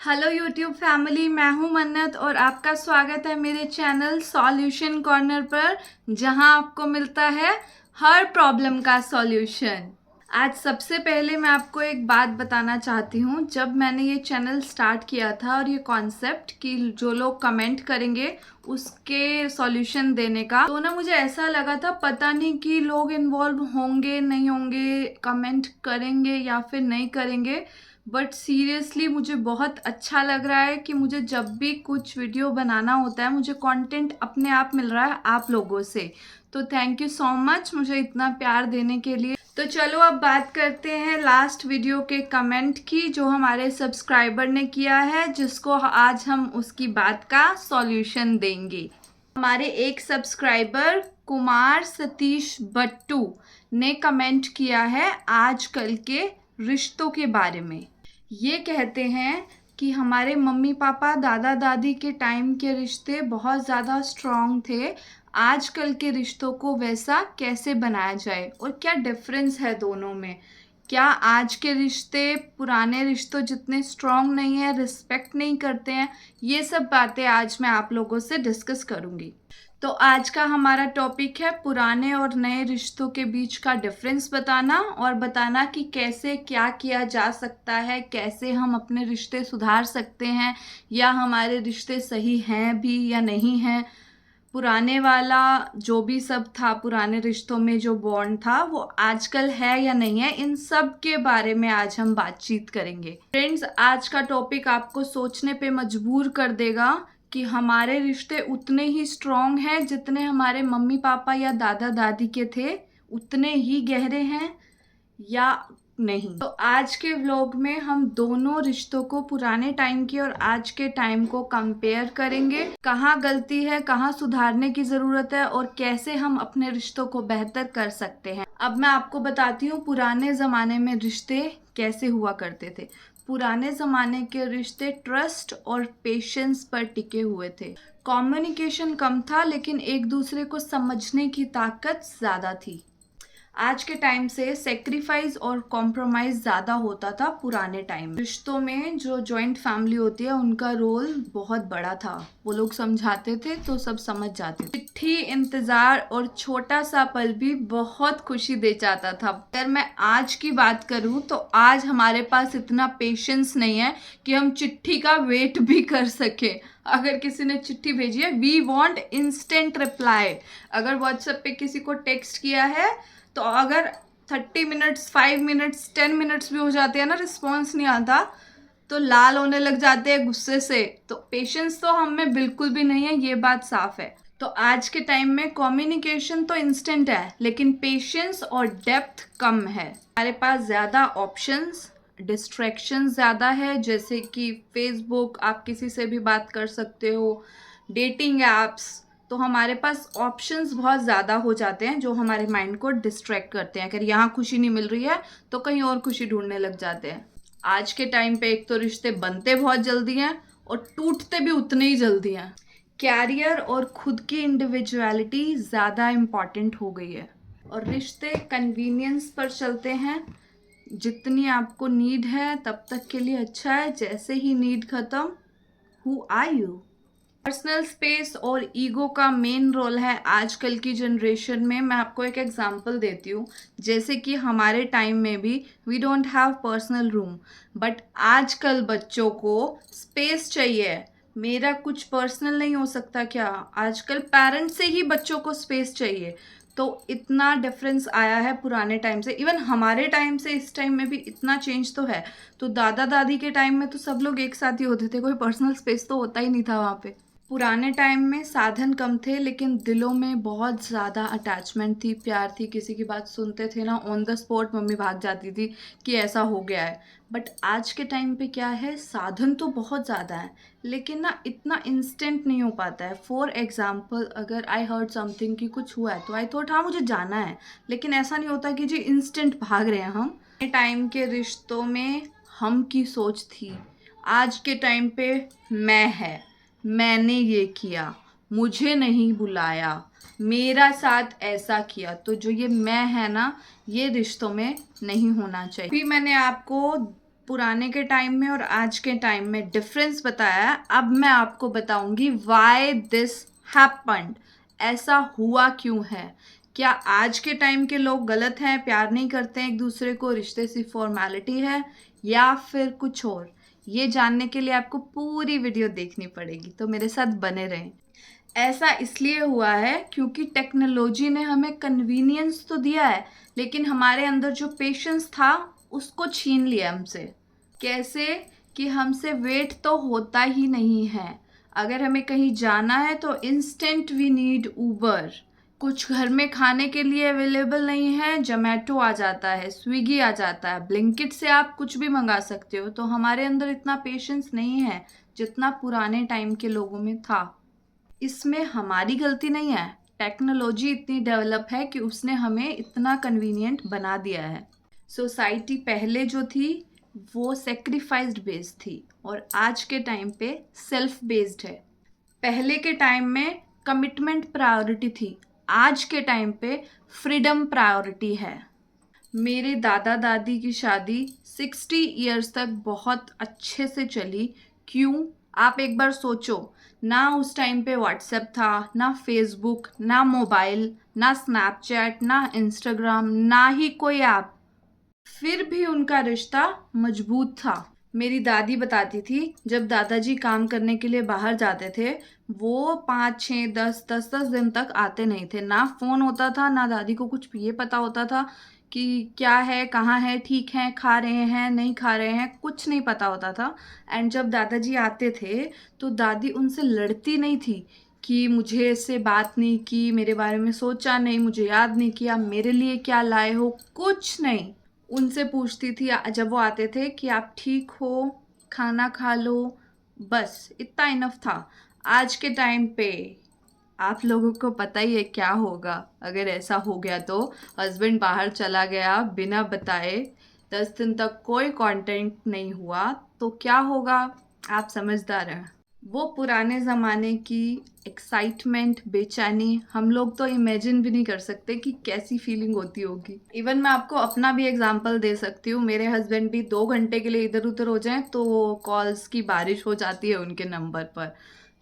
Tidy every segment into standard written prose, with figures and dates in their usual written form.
Hello YouTube family, मैं हूं मन्नत और आपका स्वागत है मेरे चैनल सॉल्यूशन कॉर्नर पर, जहां आपको मिलता है हर प्रॉब्लम का सॉल्यूशन। आज सबसे पहले मैं आपको एक बात बताना चाहती हूं। जब मैंने ये चैनल स्टार्ट किया था और ये कॉन्सेप्ट कि जो लोग कमेंट करेंगे उसके सॉल्यूशन देने का, तो ना मुझे ऐसा लगा था पता नहीं कि लोग इन्वॉल्व होंगे नहीं होंगे, कमेंट करेंगे या फिर नहीं करेंगे। बट सीरियसली मुझे बहुत अच्छा लग रहा है कि मुझे जब भी कुछ वीडियो बनाना होता है मुझे कंटेंट अपने आप मिल रहा है आप लोगों से। तो थैंक यू सो मच मुझे इतना प्यार देने के लिए। तो चलो अब बात करते हैं लास्ट वीडियो के कमेंट की, जो हमारे सब्सक्राइबर ने किया है, जिसको आज हम उसकी बात का सॉल्यूशन देंगे। हमारे एक सब्सक्राइबर कुमार सतीश बट्टू ने कमेंट किया है आजकल के रिश्तों के बारे में। ये कहते हैं कि हमारे मम्मी पापा दादा दादी के टाइम के रिश्ते बहुत ज़्यादा स्ट्रॉन्ग थे, आजकल के रिश्तों को वैसा कैसे बनाया जाए और क्या डिफरेंस है दोनों में। क्या आज के रिश्ते पुराने रिश्तों जितने स्ट्रॉन्ग नहीं है, रिस्पेक्ट नहीं करते हैं? ये सब बातें आज मैं आप लोगों से डिस्कस करूंगी। तो आज का हमारा टॉपिक है पुराने और नए रिश्तों के बीच का डिफरेंस बताना, और बताना कि कैसे क्या किया जा सकता है, कैसे हम अपने रिश्ते सुधार सकते हैं, या हमारे रिश्ते सही हैं भी या नहीं हैं। पुराने वाला जो भी सब था, पुराने रिश्तों में जो बॉन्ड था वो आजकल है या नहीं है, इन सब के बारे में आज हम बातचीत करेंगे। फ्रेंड्स, आज का टॉपिक आपको सोचने पे मजबूर कर देगा कि हमारे रिश्ते उतने ही स्ट्रॉन्ग हैं जितने हमारे मम्मी पापा या दादा दादी के थे, उतने ही गहरे हैं या नहीं। तो आज के व्लॉग में हम दोनों रिश्तों को, पुराने टाइम की और आज के टाइम को कंपेयर करेंगे। कहाँ गलती है, कहाँ सुधारने की जरूरत है और कैसे हम अपने रिश्तों को बेहतर कर सकते हैं। अब मैं आपको बताती हूँ पुराने जमाने में रिश्ते कैसे हुआ करते थे। पुराने ज़माने के रिश्ते ट्रस्ट और पेशेंस पर टिके हुए थे। कम्युनिकेशन कम था लेकिन एक दूसरे को समझने की ताकत ज़्यादा थी। आज के टाइम से सेक्रीफाइस और कॉम्प्रोमाइज ज़्यादा होता था पुराने टाइम। रिश्तों में जो जॉइंट फैमिली होती है उनका रोल बहुत बड़ा था। वो लोग समझाते थे तो सब समझ जाते थे। चिट्ठी, इंतज़ार और छोटा सा पल भी बहुत खुशी दे जाता था। अगर मैं आज की बात करूं तो आज हमारे पास इतना पेशेंस नहीं है कि हम चिट्ठी का वेट भी कर सके। अगर किसी ने चिट्ठी भेजी है, वी वॉन्ट इंस्टेंट रिप्लाई। अगर व्हाट्सएप पे किसी को टेक्स्ट किया है तो अगर 30 मिनट्स, 5 मिनट्स, 10 मिनट्स भी हो जाते हैं ना, रिस्पॉन्स नहीं आता तो लाल होने लग जाते हैं गुस्से से। तो पेशेंस तो हम में बिल्कुल भी नहीं है, ये बात साफ है। तो आज के टाइम में कम्युनिकेशन तो इंस्टेंट है लेकिन पेशेंस और डेप्थ कम है। हमारे पास ज़्यादा ऑप्शंस, डिस्ट्रैक्शन ज़्यादा है, जैसे कि फेसबुक, आप किसी से भी बात कर सकते हो, डेटिंग एप्स। तो हमारे पास ऑप्शंस बहुत ज़्यादा हो जाते हैं जो हमारे माइंड को डिस्ट्रैक्ट करते हैं। अगर यहाँ खुशी नहीं मिल रही है तो कहीं और खुशी ढूंढने लग जाते हैं। आज के टाइम पे एक तो रिश्ते बनते बहुत जल्दी हैं और टूटते भी उतने ही जल्दी हैं। कैरियर और खुद की इंडिविजुअलिटी ज़्यादा इम्पॉर्टेंट हो गई है और रिश्ते कन्वीनियंस पर चलते हैं। जितनी आपको नीड है तब तक के लिए अच्छा है, जैसे ही नीड खत्म, who are you. Personal space और ईगो का मेन रोल है आजकल की जनरेशन में। मैं आपको एक एग्जांपल देती हूँ। जैसे कि हमारे टाइम में भी we don't have personal room, but आजकल बच्चों को स्पेस चाहिए। मेरा कुछ पर्सनल नहीं हो सकता क्या? आजकल पेरेंट्स से ही बच्चों को स्पेस चाहिए। तो इतना डिफरेंस आया है पुराने टाइम से। इवन हमारे टाइम से इस टाइम में भी इतना चेंज तो है। तो दादा दादी के टाइम में तो सब लोग एक साथ ही होते थे, कोई पर्सनल स्पेस तो होता ही नहीं था वहाँ पे। पुराने टाइम में साधन कम थे लेकिन दिलों में बहुत ज़्यादा अटैचमेंट थी, प्यार थी। किसी की बात सुनते थे ना, ऑन द स्पॉट मम्मी भाग जाती थी कि ऐसा हो गया है। बट आज के टाइम पे क्या है, साधन तो बहुत ज़्यादा है लेकिन ना इतना इंस्टेंट नहीं हो पाता है। फॉर एग्जाम्पल, अगर आई हर्ड समथिंग कि कुछ हुआ है तो आई थॉट हाँ मुझे जाना है, लेकिन ऐसा नहीं होता कि जी इंस्टेंट भाग रहे हैं हम। टाइम के रिश्तों में हम की सोच थी, आज के टाइम पे मैं है, मैंने ये किया, मुझे नहीं बुलाया, मेरा साथ ऐसा किया। तो जो ये मैं है ना, ये रिश्तों में नहीं होना चाहिए। फिर मैंने आपको पुराने के टाइम में और आज के टाइम में डिफरेंस बताया। अब मैं आपको बताऊंगी व्हाई दिस हैपेंड, ऐसा हुआ क्यों है। क्या आज के टाइम के लोग गलत हैं, प्यार नहीं करते हैं एक दूसरे को, रिश्ते सिर्फ फॉर्मेलिटी है, या फिर कुछ और? ये जानने के लिए आपको पूरी वीडियो देखनी पड़ेगी, तो मेरे साथ बने रहें। ऐसा इसलिए हुआ है क्योंकि टेक्नोलॉजी ने हमें कन्वीनियंस तो दिया है, लेकिन हमारे अंदर जो पेशेंस था उसको छीन लिया हमसे। कैसे? कि हमसे वेट तो होता ही नहीं है। अगर हमें कहीं जाना है तो इंस्टेंट वी नीड ऊबर। कुछ घर में खाने के लिए अवेलेबल नहीं है, जोमेटो आ जाता है, स्विगी आ जाता है, ब्लिंकिट से आप कुछ भी मंगा सकते हो। तो हमारे अंदर इतना पेशेंस नहीं है जितना पुराने टाइम के लोगों में था। इसमें हमारी गलती नहीं है, टेक्नोलॉजी इतनी डेवलप है कि उसने हमें इतना कन्वीनियंट बना दिया है। सोसाइटी पहले जो थी वो सेक्रीफाइस्ड बेस्ड थी और आज के टाइम पे सेल्फ बेस्ड है। पहले के टाइम में कमिटमेंट प्रायोरिटी थी, आज के टाइम पे फ्रीडम प्रायोरिटी है। मेरे दादा दादी की शादी 60 इयर्स तक बहुत अच्छे से चली। क्यों? आप एक बार सोचो, ना उस टाइम पे व्हाट्सएप था, ना फेसबुक, ना मोबाइल, ना स्नैपचैट, ना इंस्टाग्राम, ना ही कोई ऐप, फिर भी उनका रिश्ता मजबूत था। मेरी दादी बताती थी जब दादाजी काम करने के लिए बाहर जाते थे, वो 5 6 10 10 10 दिन तक आते नहीं थे। ना फ़ोन होता था, ना दादी को कुछ ये पता होता था कि क्या है, कहाँ है, ठीक है, खा रहे हैं, नहीं खा रहे हैं, कुछ नहीं पता होता था। एंड जब दादाजी आते थे तो दादी उनसे लड़ती नहीं थी कि मुझे इससे बात नहीं की, मेरे बारे में सोचा नहीं, मुझे याद नहीं किया, मेरे लिए क्या लाए हो, कुछ नहीं। उनसे पूछती थी जब वो आते थे कि आप ठीक हो, खाना खा लो, बस इतना इनफ था। आज के टाइम पे आप लोगों को पता ही है क्या होगा अगर ऐसा हो गया तो। हस्बैंड बाहर चला गया बिना बताए, 10 दिन तक कोई कांटेक्ट नहीं हुआ, तो क्या होगा? आप समझदार हैं। वो पुराने ज़माने की एक्साइटमेंट, बेचैनी हम लोग तो इमेजिन भी नहीं कर सकते कि कैसी फीलिंग होती होगी। इवन मैं आपको अपना भी एग्जांपल दे सकती हूँ। मेरे हस्बैंड भी 2 घंटे के लिए इधर उधर हो जाएं तो कॉल्स की बारिश हो जाती है उनके नंबर पर।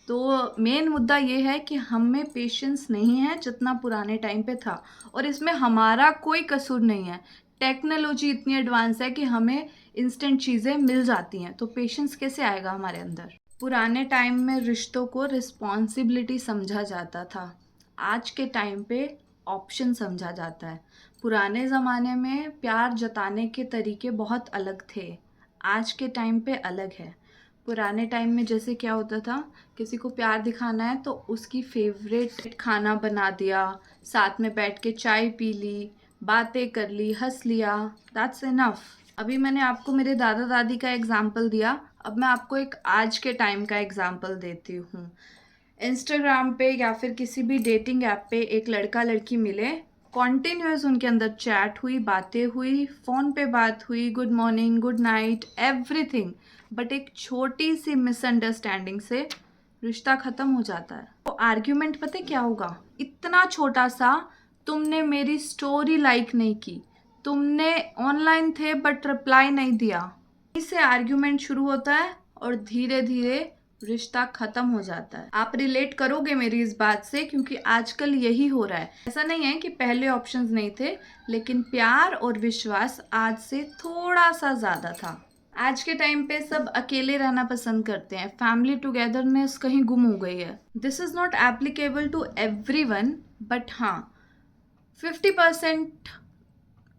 तो मेन मुद्दा ये है कि हम में पेशेंस नहीं है जितना पुराने टाइम पे था, और इसमें हमारा कोई कसूर नहीं है। टेक्नोलॉजी इतनी एडवांस है कि हमें इंस्टेंट चीज़ें मिल जाती हैं, तो पेशेंस कैसे आएगा हमारे अंदर? पुराने टाइम में रिश्तों को रिस्पॉन्सिबिलिटी समझा जाता था, आज के टाइम पे ऑप्शन समझा जाता है। पुराने ज़माने में प्यार जताने के तरीके बहुत अलग थे, आज के टाइम पे अलग है। पुराने टाइम में जैसे क्या होता था, किसी को प्यार दिखाना है तो उसकी फेवरेट खाना बना दिया, साथ में बैठ के चाय पी ली, बातें कर ली, हंस लिया, दैट्स इनफ। अभी मैंने आपको मेरे दादा दादी का एग्जाम्पल दिया, अब मैं आपको एक आज के टाइम का एग्जाम्पल देती हूँ। इंस्टाग्राम पे या फिर किसी भी डेटिंग ऐप पे एक लड़का लड़की मिले, कॉन्टिन्यूस उनके अंदर चैट हुई, बातें हुई, फ़ोन पे बात हुई, good morning, good night, everything, but एक छोटी सी मिसअंडरस्टैंडिंग से रिश्ता ख़त्म हो जाता है। तो आर्ग्यूमेंट पता है क्या होगा? इतना छोटा सा, तुमने मेरी स्टोरी लाइक नहीं की, तुमने ऑनलाइन थे बट रिप्लाई नहीं दिया, इससे आर्ग्यूमेंट शुरू होता है और धीरे धीरे रिश्ता खत्म हो जाता है। आप रिलेट करोगे मेरी इस बात से, क्योंकि आजकल यही हो रहा है। ऐसा नहीं है कि पहले ऑप्शंस नहीं थे, लेकिन प्यार और विश्वास आज से थोड़ा सा ज़्यादा था। आज के टाइम पे सब अकेले रहना पसंद करते हैं, फैमिली टुगेदरनेस कहीं गुम हो गई है। This is not applicable to everyone, but हाँ 50%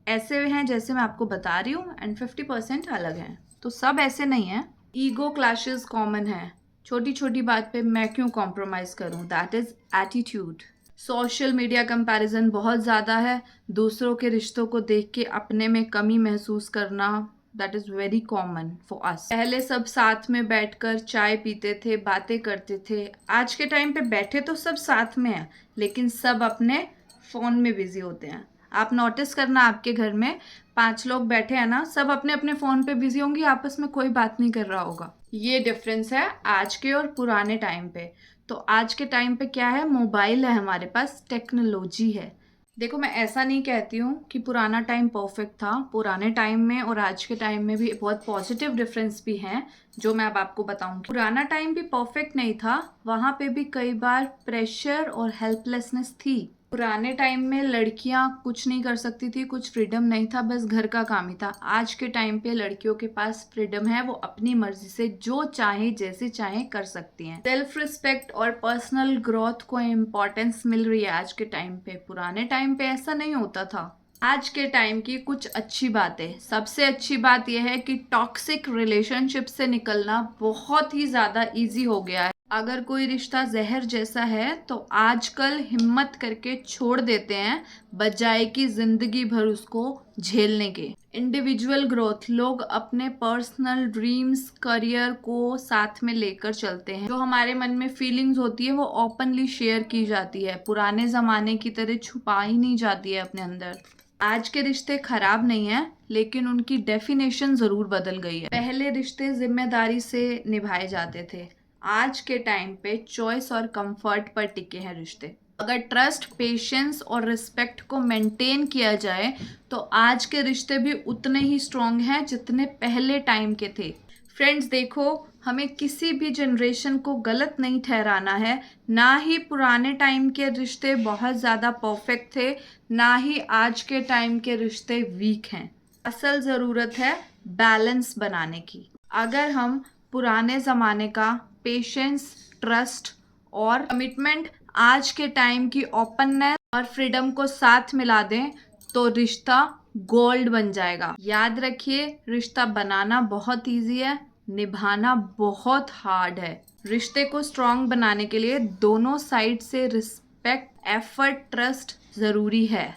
ऐसे हैं जैसे मैं आपको बता रही हूँ एंड 50% अलग हैं। तो सब ऐसे नहीं हैं। ईगो क्लैशेस कॉमन है, छोटी छोटी बात पे मैं क्यों कॉम्प्रोमाइज़ करूँ, that is attitude. Social media comparison बहुत ज़्यादा है, दूसरों के रिश्तों को देख के अपने में कमी महसूस करना, that is very common for us. पहले सब साथ में बैठकर चाय पीते थे, बातें करते थे। आज के टाइम पे बैठे तो सब साथ में हैं, लेकिन सब अपने फ़ोन में बिजी होते हैं। आप नोटिस करना, आपके घर में 5 लोग बैठे हैं ना, सब अपने अपने फ़ोन पे बिजी होंगे, आपस में कोई बात नहीं कर रहा होगा। ये डिफरेंस है आज के और पुराने टाइम पे। तो आज के टाइम पे क्या है, मोबाइल है हमारे पास, टेक्नोलॉजी है, देखो, मैं ऐसा नहीं कहती हूँ कि पुराना टाइम परफेक्ट था। पुराने टाइम में और आज के टाइम में भी बहुत पॉजिटिव डिफरेंस भी हैं, जो मैं अब आपको बताऊंगी। पुराना टाइम भी परफेक्ट नहीं था, वहां पे भी कई बार प्रेशर और हेल्पलेसनेस थी। पुराने टाइम में लड़कियां कुछ नहीं कर सकती थी, कुछ फ्रीडम नहीं था, बस घर का काम ही था। आज के टाइम पे लड़कियों के पास फ्रीडम है, वो अपनी मर्जी से जो चाहे जैसे चाहे कर सकती हैं। सेल्फ रिस्पेक्ट और पर्सनल ग्रोथ को इम्पोर्टेंस मिल रही है आज के टाइम पे। पुराने टाइम पे ऐसा नहीं होता था। आज के टाइम की कुछ अच्छी बातें, सबसे अच्छी बात यह है कि टॉक्सिक रिलेशनशिप से निकलना बहुत ही ज्यादा इजी हो गया है। अगर कोई रिश्ता जहर जैसा है तो आजकल हिम्मत करके छोड़ देते हैं, बजाय कि जिंदगी भर उसको झेलने के। इंडिविजुअल ग्रोथ, लोग अपने पर्सनल ड्रीम्स, करियर को साथ में लेकर चलते हैं। जो हमारे मन में फीलिंग्स होती है वो ओपनली शेयर की जाती है, पुराने जमाने की तरह छुपाई नहीं जाती है अपने अंदर। आज के रिश्ते खराब नहीं है, लेकिन उनकी डेफिनेशन जरूर बदल गई है। पहले रिश्ते जिम्मेदारी से निभाए जाते थे, आज के टाइम पे चॉइस और कंफर्ट पर टिके हैं रिश्ते। अगर ट्रस्ट, पेशेंस और रिस्पेक्ट को मेंटेन किया जाए तो आज के रिश्ते भी उतने ही स्ट्रांग हैं जितने पहले टाइम के थे। फ्रेंड्स देखो, हमें किसी भी जनरेशन को गलत नहीं ठहराना है। ना ही पुराने टाइम के रिश्ते बहुत ज़्यादा परफेक्ट थे, ना ही आज के टाइम के रिश्ते वीक हैं। असल ज़रूरत है बैलेंस बनाने की। अगर हम पुराने ज़माने का पेशेंस, ट्रस्ट और कमिटमेंट आज के टाइम की ओपननेस और फ्रीडम को साथ मिला दें तो रिश्ता गोल्ड बन जाएगा। याद रखिए, रिश्ता बनाना बहुत इजी है, निभाना बहुत हार्ड है। रिश्ते को स्ट्रांग बनाने के लिए दोनों साइड से रिस्पेक्ट, एफर्ट, ट्रस्ट जरूरी है।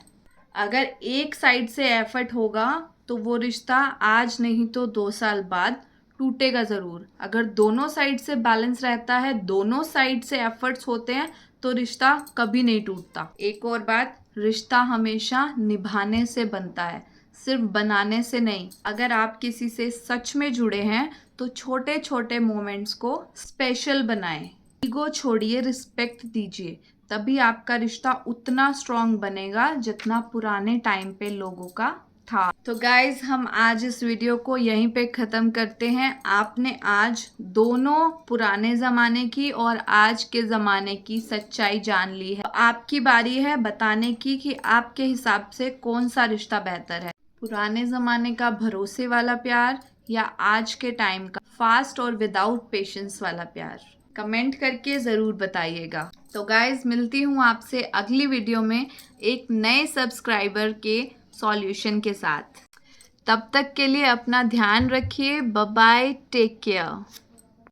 अगर एक साइड से एफर्ट होगा तो वो रिश्ता आज नहीं तो 2 साल बाद टूटेगा जरूर। अगर दोनों साइड से बैलेंस रहता है, दोनों साइड से एफर्ट्स होते हैं, तो रिश्ता कभी नहीं टूटता। एक और बात, रिश्ता हमेशा निभाने से बनता है, सिर्फ बनाने से नहीं। अगर आप किसी से सच में जुड़े हैं तो छोटे छोटे मोमेंट्स को स्पेशल बनाएं। ईगो छोड़िए, रिस्पेक्ट दीजिए, तभी आपका रिश्ता उतना स्ट्रांग बनेगा जितना पुराने टाइम पे लोगों का था। तो गाइज, हम आज इस वीडियो को यहीं पे ख़त्म करते हैं। आपने आज दोनों पुराने ज़माने की और आज के ज़माने की सच्चाई जान ली है। आपकी बारी है बताने की कि आपके हिसाब से कौन सा रिश्ता बेहतर है, पुराने ज़माने का भरोसे वाला प्यार या आज के टाइम का फास्ट और विदाउट पेशेंस वाला प्यार। कमेंट करके ज़रूर बताइएगा। तो गाइज, मिलती हूँ आपसे अगली वीडियो में एक नए सब्सक्राइबर के सॉल्यूशन के साथ। तब तक के लिए अपना ध्यान रखिए। Bye bye, take care.